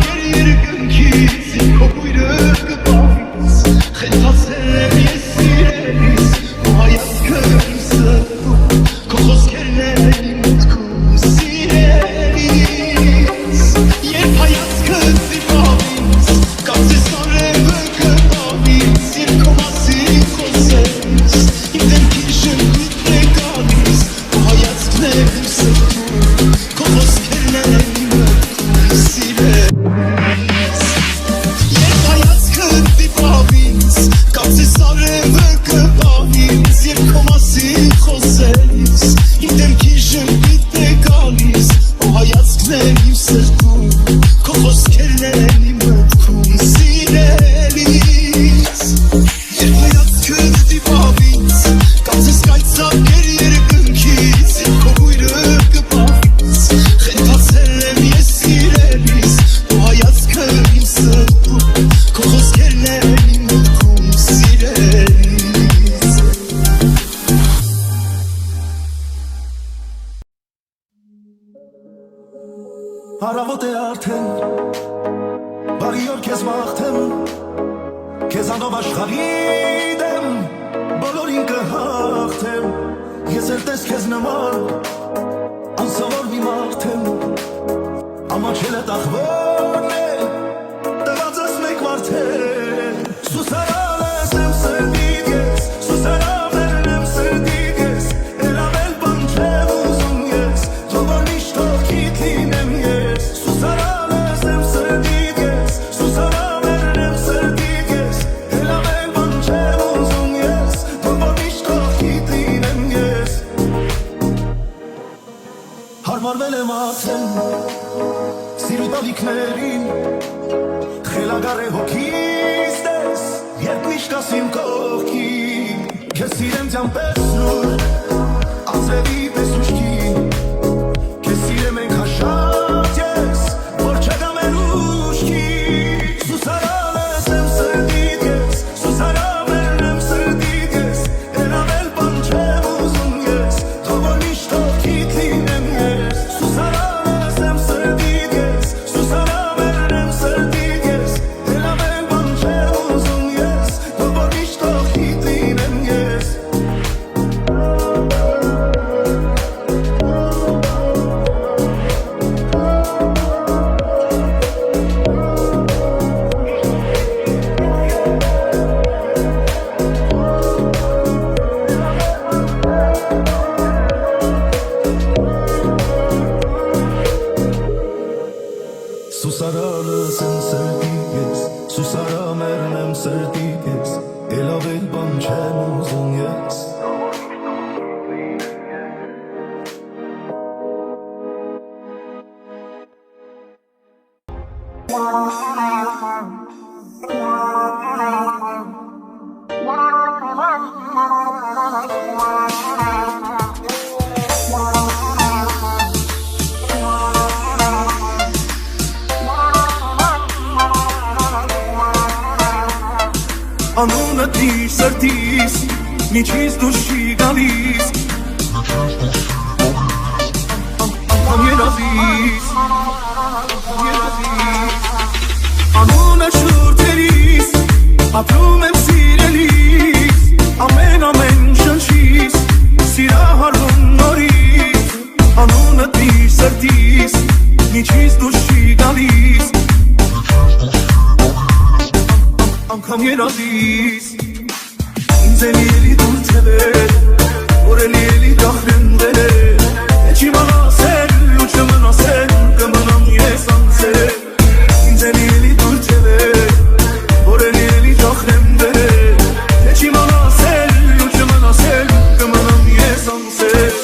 Geri yürü gün ki, zil kopuydu, gıbavit Հարավոտ է արդեն, բարի օր քեզ մաղթեմ, քեզանով աշխարհի դեմ, բոլորին կհաղթեմ, ես էլ տես քեզ նման, անսովոր մի մարդ եմ, ամաչելը տախվորն է, տված ես մեկ մարդ է, սուսարան ես եմ սրտիդ ես, սուսարաններն եմ սրտիդ ես, էլ ավել բան չեմ ուզում ես, թող որ միշտ թող քիթ լինեմ ես, սուսարան ես եմ սրտիդ ես, սուսարաններն եմ սրտիդ ես, էլ ավել բան չեմ ուզում ես, թող որ միշտ թող քիթ լինեմ ես, հարմարվել եմ արդեն, սիրու տալիքներին, խելագար է հոգիս դես, երբ միշտ կաս իմ կողքին, քեզ սիրեմ ձյան պես նոր, անձրևի պես ուշքին, քեզ սիրեմ ենք հաշատ ես, որ չգամ էլ ուշքին, սուսարան ես եմ սրտիդ ես, սուսարաններն եմ սրտիդ ես, էլ ավել բան չեմ ուզում ես, թող որ միշտ թող քիթ լինեմ ես, սուսարան ես եմ սրտիդ ես, սուսարաններն եմ սրտիդ ես, էլ ավել բան չեմ ուզում ես, թող որ միշտ թող քիթ լինեմ ես, սուսարանս եմ սրտիդ ես, սուսարաններն եմ սրտիդ ես, էլ ավել բան չեմ ուզում ես, անունդ մի սրտիս, միջից դուրս չի գալիս, անգամ երազիս, անունը շուրթերիս, ապրում եմ սիրելիս, ամեն շնչիս, սիրահարվում նորից, անունդ մի սրտիս, միջից դուրս չի գալիս, անգամ երազիս, ինձ էլ ելի դուր թևեր, որ էլ ելի դախրնդեր, էջի մանասել ու չմնասել, կմնամ ես անցել, ինձ էլ ելի դուր թևեր, որ էլ ելի դախրնդեր, էջի մանասել ու չմնասել, կմնամ ես անցել,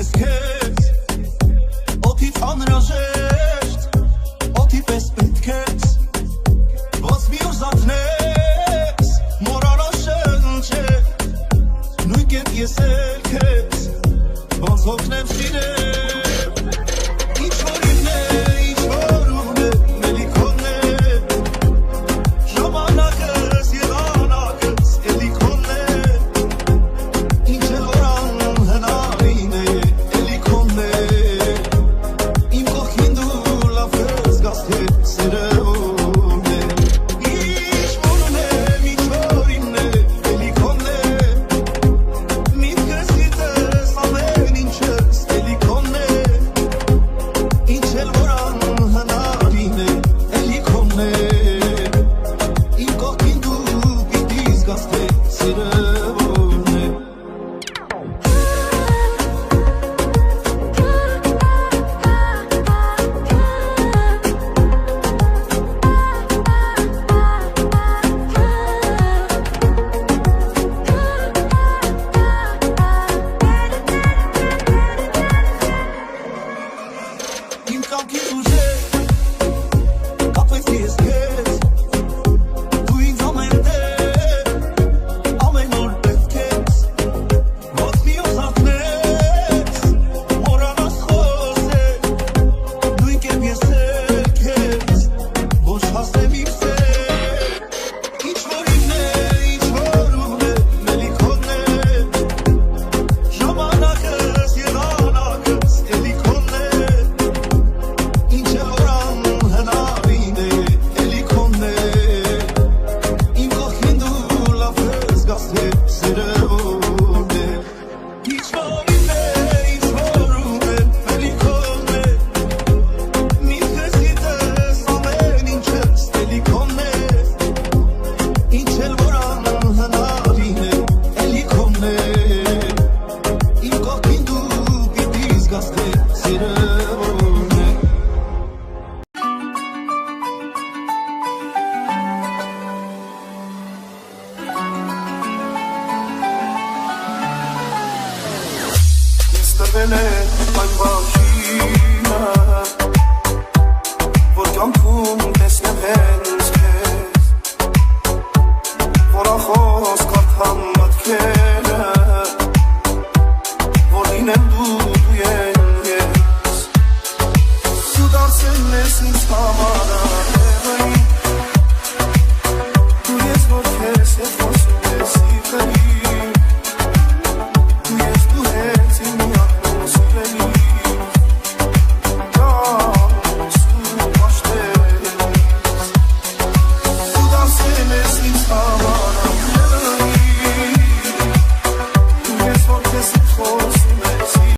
ես քեզ օդի անհրաժեշտ օդի պես պետք ես ոնց մի ուզածնես մոռանալ շնչե նույն կերպ ես էլ քեզ ոնց հոգնեմ սիրել ինչ որ ինն է ինչ որ ուղն է մելիքոնն է ժամանակս եղանակս էլի քոնն է ինչ էլ որ անհնարին է էլի քոնն է իմ կողքին դու լավ ես գաս թե սերը Su dansın nesin samara